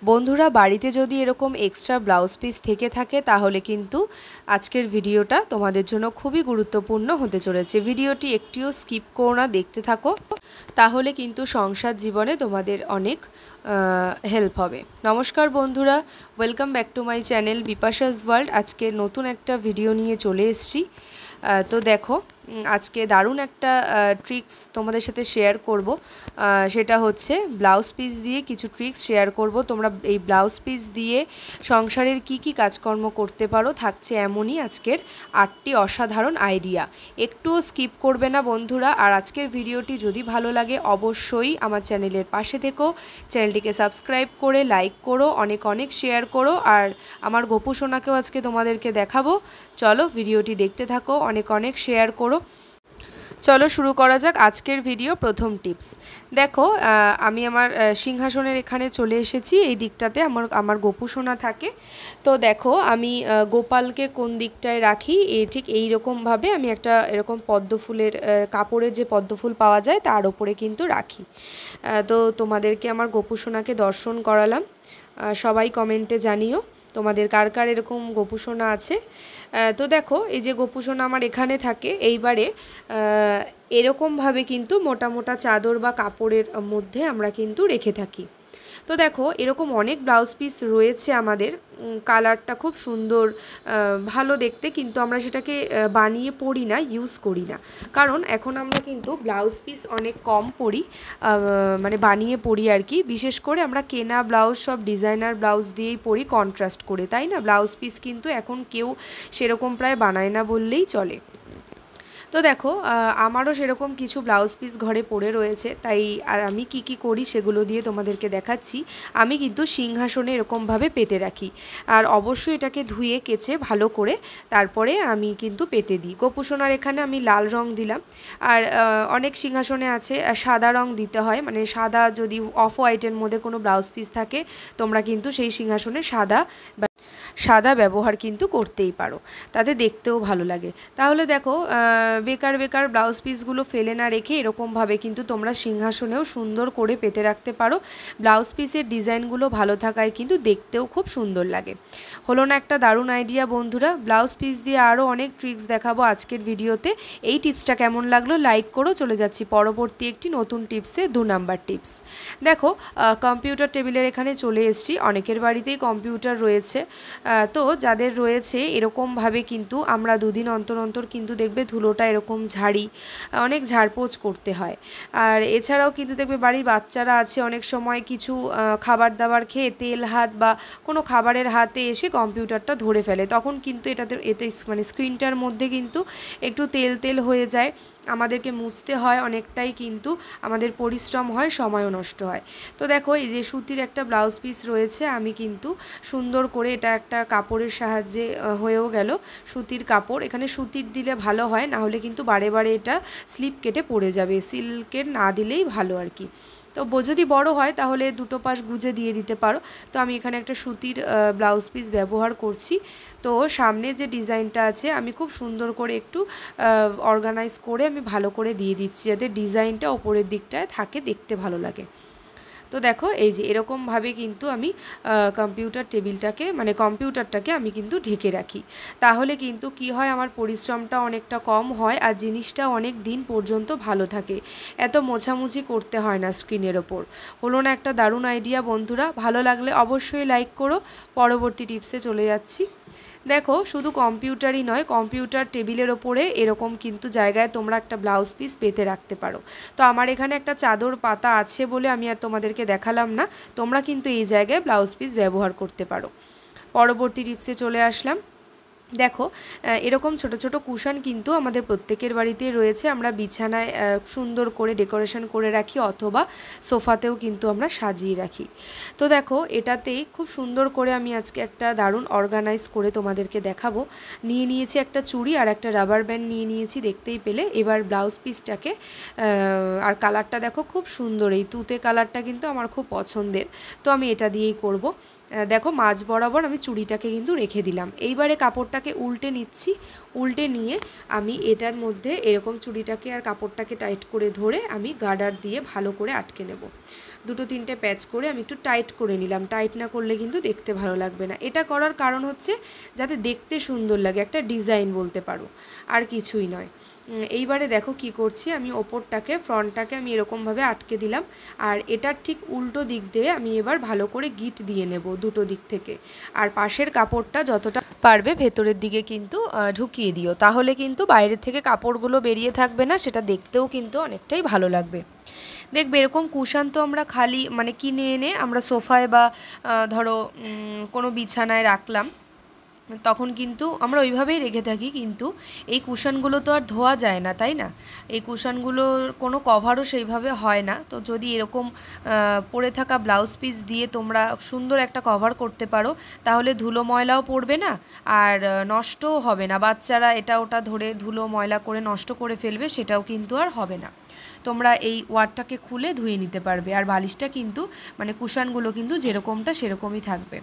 বন্ধুরা বাড়িতে যদি এরকম এক্সট্রা ব্লাউজ পিস থেকে থাকে তাহলে কিন্তু আজকের ভিডিওটা তোমাদের জন্য খুবই গুরুত্বপূর্ণ হতে চলেছে। ভিডিওটি একটিও স্কিপ করো না, দেখতে থাকো, তাহলে কিন্তু সংসার জীবনে তোমাদের অনেক হেল্প হবে। নমস্কার বন্ধুরা, welcome back to my channel Bipasha's world. আজকে নতুন একটা ভিডিও নিয়ে চলে এসেছি। তো দেখো, আজকে দারুণ একটা ট্রিক্স তোমাদের সাথে শেয়ার করব। সেটা হচ্ছে ব্লাউজ পিস দিয়ে কিছু ট্রিক্স শেয়ার করব। তোমরা এই ব্লাউজ পিস দিয়ে সংসারের কি কি কাজকর্ম করতে পারো, থাকছে এমনই আজকের 8টি অসাধারণ আইডিয়া। একটুও স্কিপ করবে না বন্ধুরা। আর আজকের ভিডিওটি যদি ভালো লাগে অবশ্যই আমার চ্যানেলের পাশে থেকো, চ্যানেলটিকে সাবস্ক্রাইব করে লাইক করো, অনেক অনেক শেয়ার করো। আর আমার গোপু সোনাকেও আজকে তোমাদেরকে দেখাবো। চলো ভিডিওটি দেখতে থাকো, অনেক অনেক শেয়ার করো। চলো শুরু করা যাক আজকের ভিডিও। প্রথম টিপস দেখো, আমি আমার সিংহাসনের এখানে চলে এসেছি। এই দিকটাতে আমার গোপু সোনা থাকে। তো দেখো আমি গোপালকে কোন দিকটায় রাখি, ঠিক এই রকমভাবে আমি একটা এরকম পদ্মফুলের কাপড়ের যে পদ্মফুল পাওয়া যায় তার ওপরে কিন্তু রাখি। তো তোমাদেরকে আমার গোপু সোনাকে দর্শন করালাম। সবাই কমেন্টে জানিও তোমাদের কার কার এরকম গোপু সোনা আছে। তো দেখো এই যে গোপু সোনা আমার এখানে থাকে। এইবারে এরকমভাবে কিন্তু মোটা মোটা চাদর বা কাপড়ের মধ্যে আমরা কিন্তু রেখে থাকি। তো দেখো এরকম অনেক ব্লাউজ পিস রয়েছে আমাদের, কালারটা খুব সুন্দর, ভালো দেখতে, কিন্তু আমরা সেটাকে বানিয়ে পরি না, ইউজ করি না। কারণ এখন আমরা কিন্তু ব্লাউজ পিস অনেক কম পরি, মানে বানিয়ে পরি আর কি। বিশেষ করে আমরা কেনা ব্লাউজ সব ডিজাইনার ব্লাউজ দিয়েই পরি কন্ট্রাস্ট করে, তাই না? ব্লাউজ পিস কিন্তু এখন কেউ সেরকম প্রায় বানায় না বললেই চলে। তো দেখো আমারও সেরকম কিছু ব্লাউজ পিস ঘরে পড়ে রয়েছে, তাই আমি কি করি সেগুলো দিয়ে তোমাদেরকে দেখাচ্ছি। আমি কিন্তু সিংহাসনে এরকমভাবে পেতে রাখি, আর অবশ্যই এটাকে ধুয়ে কেচে ভালো করে তারপরে আমি কিন্তু পেতে দিই। গোপু সোনার এখানে আমি লাল রং দিলাম, আর অনেক সিংহাসনে আছে সাদা রং দিতে হয়, মানে সাদা যদি অফ হোয়াইটের মধ্যে কোনো ব্লাউজ পিস থাকে তোমরা কিন্তু সেই সিংহাসনে সাদা ব্যবহার কিন্তু করতেই পারো, তাতে দেখতেও ভালো লাগে। তাহলে দেখো বেকার বেকার ব্লাউজ পিসগুলো ফেলে না রেখে এরকমভাবে কিন্তু তোমরা সিংহাসনেও সুন্দর করে পেতে রাখতে পারো। ব্লাউজ পিসের ডিজাইনগুলো ভালো থাকায় কিন্তু দেখতেও খুব সুন্দর লাগে। হলো না একটা দারুণ আইডিয়া বন্ধুরা? ব্লাউজ পিস দিয়ে আরও অনেক ট্রিক্স দেখাবো আজকের ভিডিওতে। এই টিপসটা কেমন লাগলো লাইক করো। চলে যাচ্ছি পরবর্তী একটি নতুন টিপসে, 2 নাম্বার টিপস। দেখো কম্পিউটার টেবিলের এখানে চলে এসেছি। অনেকের বাড়িতেই কম্পিউটার রয়েছে। তো যাদের রয়েছে এরকমভাবে কিন্তু আমরা দুদিন অন্তর অন্তর কিন্তু দেখবে ধুলোটা এরকম ঝাড়ি, অনেক ঝাড়পোছ করতে হয়। আর এছাড়াও কিন্তু দেখবে বাড়ির বাচ্চারা আছে, অনেক সময় কিছু খাবার দাবার খেয়ে তেল হাত বা কোনো খাবারের হাতে এসে কম্পিউটারটা ধরে ফেলে, তখন কিন্তু এতে মানে স্ক্রিনটার মধ্যে কিন্তু একটু তেল তেল হয়ে যায়। আমাদেরকে মুছতে হয় অনেকটাই, কিন্তু আমাদের পরিশ্রম হয়, সময়ও নষ্ট হয়। তো দেখো এই যে সুতির একটা ব্লাউজ পিস রয়েছে, আমি কিন্তু সুন্দর করে এটা একটা কাপড়ের সাহায্যে হয়েও গেল। সুতির কাপড়, এখানে সুতির দিলে ভালো হয়, না হলে কিন্তু বারে বারে এটা স্লিপ কেটে পড়ে যাবে। সিল্কের না দিলেই ভালো আর কি। তো যদি বড় হয় তাহলে দুটো পাশ গুজে দিয়ে দিতে পারো। তো আমি এখানে একটা সুতির ব্লাউজ পিস ব্যবহার করছি। তো সামনে যে ডিজাইনটা আছে আমি খুব সুন্দর করে একটু অর্গানাইজ করে আমি ভালো করে দিয়ে দিচ্ছি, যাতে ডিজাইনটা ওপরের দিকটায় থাকে, দেখতে ভালো লাগে। তো দেখো এই যে এরকমভাবে কিন্তু আমি কম্পিউটারটাকে আমি কিন্তু ঢেকে রাখি। তাহলে কিন্তু কি হয়, আমার পরিশ্রমটা অনেকটা কম হয়, আর জিনিসটা অনেক দিন পর্যন্ত ভালো থাকে। এত মোছামুছি করতে হয় না স্ক্রিনের ওপর। হলো না একটা দারুণ আইডিয়া বন্ধুরা? ভালো লাগলে অবশ্যই লাইক করো। পরবর্তী টিপসে চলে যাচ্ছি। দেখো শুধু কম্পিউটারই নয়, কম্পিউটার টেবিলের ওপরে এরকম কিন্তু জায়গায় তোমরা একটা ব্লাউজ পিস পেতে রাখতে পারো। তো আমার এখানে একটা চাদর পাতা আছে বলে আমি আর তোমাদেরকে দেখালাম না, তোমরা কিন্তু এই জায়গায় ব্লাউজ পিস ব্যবহার করতে পারো। পরবর্তী টিপসে চলে আসলাম। দেখো এরকম ছোট ছোট কুশন কিন্তু আমাদের প্রত্যেকের বাড়িতেই রয়েছে। আমরা বিছানায় সুন্দর করে ডেকোরেশন করে রাখি, অথবা সোফাতেও কিন্তু আমরা সাজিয়ে রাখি। তো দেখো এটাতেই খুব সুন্দর করে আমি আজকে একটা দারুণ অর্গানাইজ করে তোমাদেরকে দেখাবো। নিয়ে নিয়েছি একটা চুড়ি আর একটা রাবার ব্যান্ড নিয়ে নিয়েছি, দেখতেই পেলে। এবার ব্লাউজ পিসটাকে, আর কালারটা দেখো খুব সুন্দর, এই তুতে কালারটা কিন্তু আমার খুব পছন্দের, তো আমি এটা দিয়েই করব। দেখো মাঝ বরাবর আমি চুড়িটাকে কিন্তু রেখে দিলাম। এইবারে কাপড়টাকে উল্টে নিচ্ছি। উল্টে নিয়ে আমি এটার মধ্যে এরকম চুড়িটাকে আর কাপড়টাকে টাইট করে ধরে আমি গার্ডার দিয়ে ভালো করে আটকে নেব। দুটো তিনটে প্যাচ করে আমি একটু টাইট করে নিলাম। টাইট না করলে কিন্তু দেখতে ভালো লাগবে না। এটা করার কারণ হচ্ছে যাতে দেখতে সুন্দর লাগে, একটা ডিজাইন বলতে পারো, আর কিছুই নয়। এইবারে দেখো কি করছি, আমি ওপরটাকে ফ্রন্টটাকে আমি এরকমভাবে আটকে দিলাম, আর এটার ঠিক উল্টো দিক দিয়ে আমি এবার ভালো করে গিট দিয়ে নেব দুটো দিক থেকে। আর পাশের কাপড়টা যতটা পারবে ভেতরের দিকে কিন্তু ঢুকিয়ে দিও, তাহলে কিন্তু বাইরের থেকে কাপড়গুলো বেরিয়ে থাকবে না, সেটা দেখতেও কিন্তু অনেকটাই ভালো লাগবে। দেখবে এরকম কুশান তো আমরা খালি মানে কিনে এনে আমরা সোফায় বা ধরো কোনো বিছানায় রাখলাম, তখন কিন্তু আমরা ওইভাবেই রেখে থাকি, কিন্তু এই কুশনগুলো তো আর ধোয়া যায় না, তাই না? এই কুশনগুলোর কোনো কভারও সেইভাবে হয় না। তো যদি এরকম পরে থাকা ব্লাউজ পিস দিয়ে তোমরা সুন্দর একটা কভার করতে পারো, তাহলে ধুলো ময়লাও পড়বে না, আর নষ্টও হবে না। বাচ্চারা এটা ওটা ধরে ধুলো ময়লা করে নষ্ট করে ফেলবে, সেটাও কিন্তু আর হবে না। তোমরা এই ওয়ারটাকে খুলে ধুয়ে নিতে পারবে, আর বালিশটা কিন্তু মানে কুশনগুলো কিন্তু যেরকমটা সেরকমই থাকবে।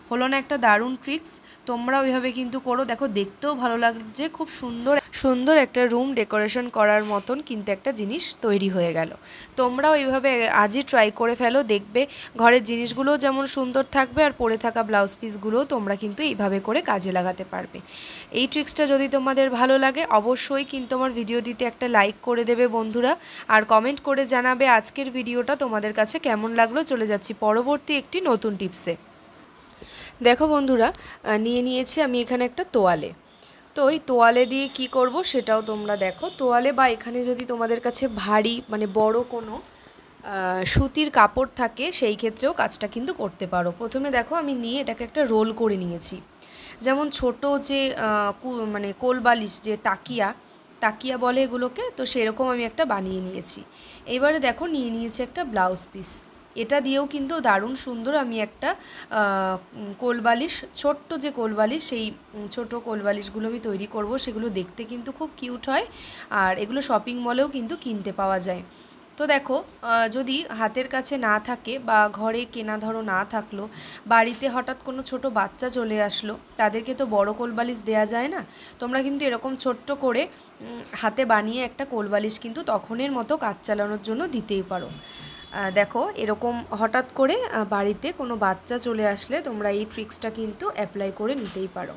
হলো না একটা দারুণ ট্রিক্স? তোমরা ওইভাবে কিন্তু করো, দেখো দেখতেও ভালো লাগছে, খুব সুন্দর সুন্দর একটা রুম ডেকোরেশন করার মতন কিন্তু একটা জিনিস তৈরি হয়ে গেল। তোমরাও এইভাবে আজই ট্রাই করে ফেলো, দেখবে ঘরের জিনিসগুলোও যেমন সুন্দর থাকবে, আর পরে থাকা ব্লাউজ পিসগুলোও তোমরা কিন্তু এইভাবে করে কাজে লাগাতে পারবে। এই ট্রিক্সটা যদি তোমাদের ভালো লাগে অবশ্যই কিন্তু আমার ভিডিওটিতে একটা লাইক করে দেবে বন্ধুরা, আর কমেন্ট করে জানাবে আজকের ভিডিওটা তোমাদের কাছে কেমন লাগলো। চলে যাচ্ছি পরবর্তী একটি নতুন টিপসে। দেখো বন্ধুরা, নিয়ে নিয়েছি আমি এখানে একটা তোয়ালে। তো ওই তোয়ালে দিয়ে কি করব সেটাও তোমরা দেখো। তোয়ালে বা এখানে যদি তোমাদের কাছে ভারী মানে বড় কোনো সুতির কাপড় থাকে, সেই ক্ষেত্রেও কাজটা কিন্তু করতে পারো। প্রথমে দেখো আমি নিয়ে এটাকে একটা রোল করে নিয়েছি, যেমন ছোট যে মানে কোলবালিশ যে তাকিয়া বলে এগুলোকে, তো সেরকম আমি একটা বানিয়ে নিয়েছি। এবারে দেখো নিয়ে নিয়েছি একটা ব্লাউজ পিস, এটা দিয়েও কিন্তু দারুণ সুন্দর আমি একটা কোলবালিশ, ছোট্ট যে কোলবালিশ, সেই ছোট কোলবালিশগুলো আমি তৈরি করব। সেগুলো দেখতে কিন্তু খুব কিউট হয়, আর এগুলো শপিং মলেও কিন্তু কিনতে পাওয়া যায়। তো দেখো যদি হাতের কাছে না থাকে বা ঘরে কেনা ধরো না থাকলো, বাড়িতে হঠাৎ কোনো ছোট বাচ্চা চলে আসলো, তাদেরকে তো বড় কোলবালিশ দেয়া যায় না। তোমরা কিন্তু এরকম ছোট্ট করে হাতে বানিয়ে একটা কোলবালিশ কিন্তু তখনের মতো কাজ চালানোর জন্য দিতেই পারো। দেখো এরকম হঠাৎ করে বাড়িতে কোনো বাচ্চা চলে আসলে তোমরা এই ট্রিক্সটা কিন্তু অ্যাপ্লাই করে নিতেই পারো।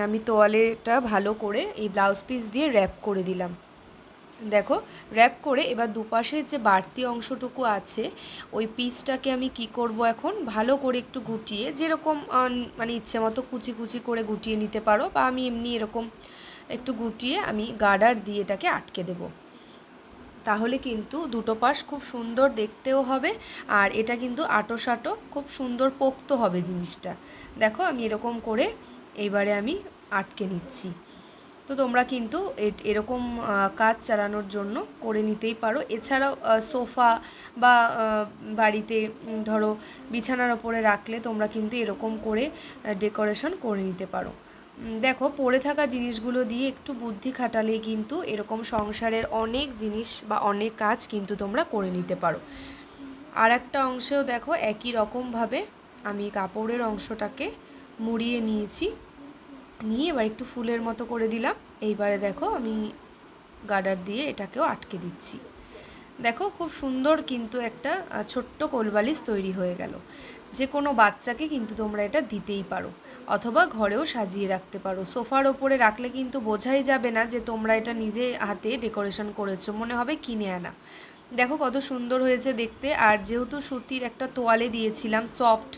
আমি তোয়ালেটা ভালো করে এই ব্লাউজ পিস দিয়ে র্যাপ করে দিলাম। দেখো র্যাপ করে এবার দুপাশের যে বাড়তি অংশটুকু আছে ওই পিসটাকে আমি কি করব, এখন ভালো করে একটু গুটিয়ে, যেরকম মানে ইচ্ছে মতো কুচি কুচি করে গুটিয়ে নিতে পারো, বা আমি এমনি এরকম একটু গুটিয়ে আমি গার্ডার দিয়ে এটাকে আটকে দেবো। তাহলে কিন্তু দুটো পাশ খুব সুন্দর দেখতেও হবে, আর এটা কিন্তু আঁটো খুব সুন্দর পোক্ত হবে জিনিসটা। দেখো আমি এরকম করে এইবারে আমি আটকে নিচ্ছি। তো তোমরা কিন্তু এরকম কাজ চালানোর জন্য করে নিতেই পারো। এছাড়াও সোফা বা বাড়িতে ধরো বিছানার ওপরে রাখলে তোমরা কিন্তু এরকম করে ডেকোরেশন করে নিতে পারো। দেখো পড়ে থাকা জিনিসগুলো দিয়ে একটু বুদ্ধি খাটালেই কিন্তু এরকম সংসারের অনেক জিনিস বা অনেক কাজ কিন্তু তোমরা করে নিতে পারো। আর একটা অংশেও দেখো একই রকমভাবে আমি কাপড়ের অংশটাকে মুড়িয়ে নিয়েছি, নিয়ে এবার একটু ফুলের মতো করে দিলাম। এইবারে দেখো আমি গার্ডার দিয়ে এটাকেও আটকে দিচ্ছি। দেখো খুব সুন্দর কিন্তু একটা ছোট্ট কোলবালিশ তৈরি হয়ে গেল। যে কোনো বাচ্চাকে কিন্তু তোমরা এটা দিতেই পারো, অথবা ঘরেও সাজিয়ে রাখতে পারো। সোফার ওপরে রাখলে কিন্তু বোঝাই যাবে না যে তোমরা এটা নিজে হাতে ডেকোরেশন করেছো, মনে হবে কিনে আনা। দেখো কত সুন্দর হয়েছে দেখতে। আর যেহেতু সুতির একটা তোয়ালে দিয়েছিলাম সফট,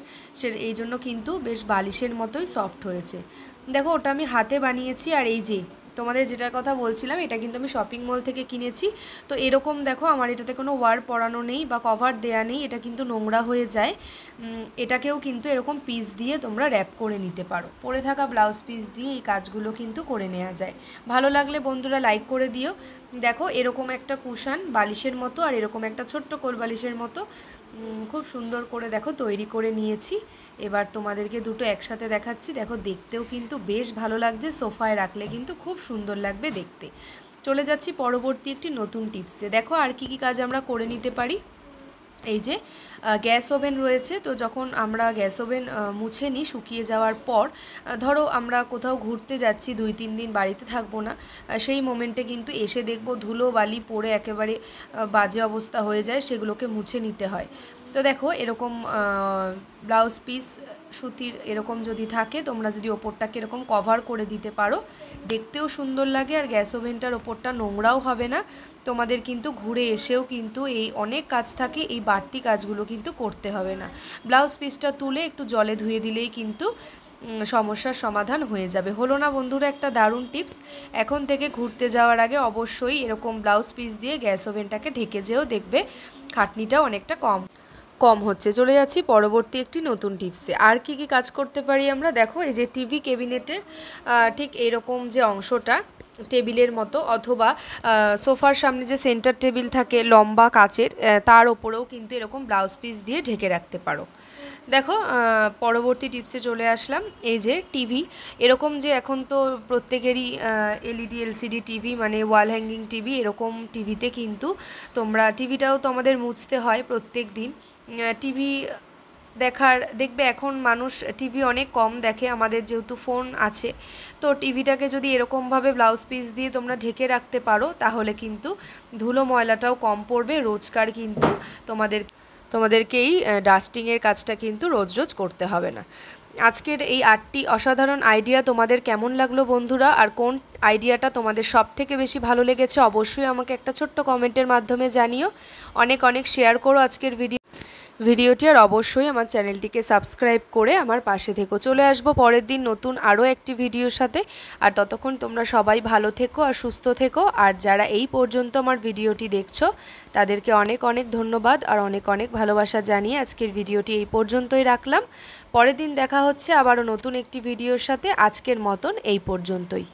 এই জন্য কিন্তু বেশ বালিশের মতোই সফট হয়েছে। দেখো ওটা আমি হাতে বানিয়েছি, আর এই যে তোমাদের যেটার কথা বলছিলাম এটা কিন্তু আমি শপিং মল থেকে কিনেছি। তো এরকম দেখো আমার এটাতে কোনো ওয়ার পরানো নেই বা কভার দেয়া নেই, এটা কিন্তু নোংরা হয়ে যায়। এটাকেও কিন্তু এরকম পিস দিয়ে তোমরা র্যাপ করে নিতে পারো। পরে থাকা ব্লাউজ পিস দিয়ে এই কাজগুলো কিন্তু করে নেওয়া যায়। ভালো লাগলে বন্ধুরা লাইক করে দিও। দেখো এরকম একটা কুশান বালিশের মতো আর এরকম একটা ছোট্ট কোল বালিশের মতো খুব সুন্দর করে দেখো তৈরি করে নিয়েছি। এবার তোমাদেরকে দুটো একসাথে দেখাচ্ছি। দেখো দেখতেও কিন্তু বেশ ভালো লাগছে, সোফায় রাখলে কিন্তু খুব সুন্দর লাগবে দেখতে। চলে যাচ্ছি পরবর্তী একটি নতুন টিপসে। দেখো আর কি কি কাজ আমরা করে নিতে পারি। এই যে গ্যাস ওভেন রয়েছে, তো যখন আমরা গ্যাস ওভেন মুছে নিই শুকিয়ে যাওয়ার পর, ধরো আমরা কোথাও ঘুরতে যাচ্ছি 2-3 দিন বাড়িতে থাকবো না, সেই মোমেন্টে কিন্তু এসে দেখবো ধুলো বালি পড়ে একেবারে বাজে অবস্থা হয়ে যায়, সেগুলোকে মুছে নিতে হয়। তো দেখো এরকম ব্লাউজ পিস সুতির এরকম যদি থাকে, তোমরা যদি ওপরটাকে এরকম কভার করে দিতে পারো, দেখতেও সুন্দর লাগে আর গ্যাস ওভেনটার ওপরটা নোংরাও হবে না। তোমাদের কিন্তু ঘুরে এসেও কিন্তু এই অনেক কাজ থাকে, এই বাড়তি কাজগুলো কিন্তু করতে হবে না। ব্লাউজ পিসটা তুলে একটু জলে ধুয়ে দিলেই কিন্তু সমস্যার সমাধান হয়ে যাবে। হলো না বন্ধুরা একটা দারুণ টিপস? এখন থেকে ঘুরতে যাওয়ার আগে অবশ্যই এরকম ব্লাউজ পিস দিয়ে গ্যাস ওভেনটাকে ঢেকে যেও, দেখবে খাটনিটাও অনেকটা কম হচ্ছে। চলে যাচ্ছি পরবর্তী একটি নতুন টিপসে। আর কি কি কাজ করতে পারি আমরা, দেখো এই যে টিভি ক্যাবিনেটের ঠিক এরকম যে অংশটা টেবিলের মতো, অথবা সোফার সামনে যে সেন্টার টেবিল থাকে লম্বা কাচের, তার ওপরেও কিন্তু এরকম ব্লাউজ পিস দিয়ে ঢেকে রাখতে পারো। দেখো পরবর্তী টিপসে চলে আসলাম। এই যে টিভি, এরকম যে এখন তো প্রত্যেকেরই এলইডি এলসিডি টিভি মানে ওয়াল হ্যাঙ্গিং টিভি, এরকম টিভিতে কিন্তু তোমরা, টিভিটাও তো আমাদের মুছতে হয় প্রত্যেক দিন। টিভি দেখবে এখন মানুষ টিভি অনেক কম দেখে, আমাদের যেহেতু ফোন আছে, তো টিভিটাকে যদি এরকমভাবে ব্লাউজ পিস দিয়ে তোমরা ঢেকে রাখতে পারো, তাহলে কিন্তু ধুলো ময়লাটাও কম পড়বে। রোজকার কিন্তু তোমাদেরকে এই ডাস্টিংয়ের কাজটা কিন্তু রোজ রোজ করতে হবে না। আজকের এই 8টি অসাধারণ আইডিয়া তোমাদের কেমন লাগলো বন্ধুরা, আর কোন আইডিয়াটা তোমাদের সব থেকে বেশি ভালো লেগেছে অবশ্যই আমাকে একটা ছোট্ট কমেন্টের মাধ্যমে জানিও। অনেক অনেক শেয়ার করো আজকের ভিডিওটি, আর অবশ্যই আমার চ্যানেলটিকে সাবস্ক্রাইব করে আমার পাশে থেকো। চলে আসবো পরের দিন নতুন আরও একটি ভিডিওর সাথে। আর ততক্ষণ তোমরা সবাই ভালো থেকো আর সুস্থ থেকো। আর যারা এই পর্যন্ত আমার ভিডিওটি দেখছো তাদেরকে অনেক অনেক ধন্যবাদ আর অনেক অনেক ভালোবাসা জানিয়ে আজকের ভিডিওটি এই পর্যন্তই রাখলাম। পরের দিন দেখা হচ্ছে আবারও নতুন একটি ভিডিওর সাথে। আজকের মতন এই পর্যন্তই।